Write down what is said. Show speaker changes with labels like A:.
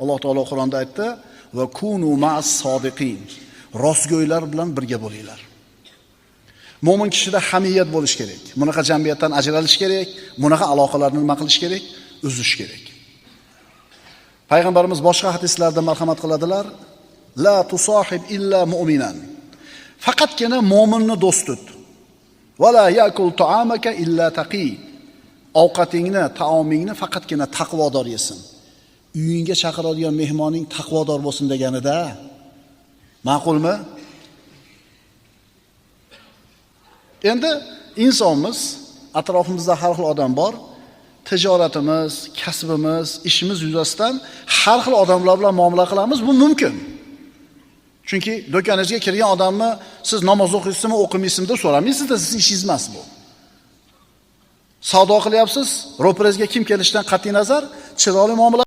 A: Alloh taolo Qur'onda aytdi: "Va kunu ma'as sodiqin." Rostgo'ylar bilan birga bo'linglar. Mo'min kishida hamiyat bo'lish kerak. Bunaqa jamiyatdan ajralish kerak, bunaqa aloqalarni nima qilish kerak? Uzish kerak. Payg'ambarimiz boshqa hadislarda marhamat qiladilar: "La tusahib illa mu'minan." Faqatgina mo'minni do'st tut. "Va la yakul ta'amaka illa taqi." Ovqatingni, taomingni faqatgina taqvodor yesin. Uyingga chaqiradigan mehmoning taqvodor bo'lsin deganida. Ma'qulmi? Endi insonmiz, atrofimizda har xil odam bor. Tijoratimiz, kasbimiz, ishimiz yuzasidan har xil odamlar bilan muomala qilamiz, bu mumkin. Chunki do'koningizga kirgan odamni siz namoz o'qiysizmi, o'qimaysizmi deb so'ramaysiz-da, sizning ishingiz emas bu. Savdo qilyapsiz, ro'parangizga kim kelishidan qat'iy nazar, chiroyli muomala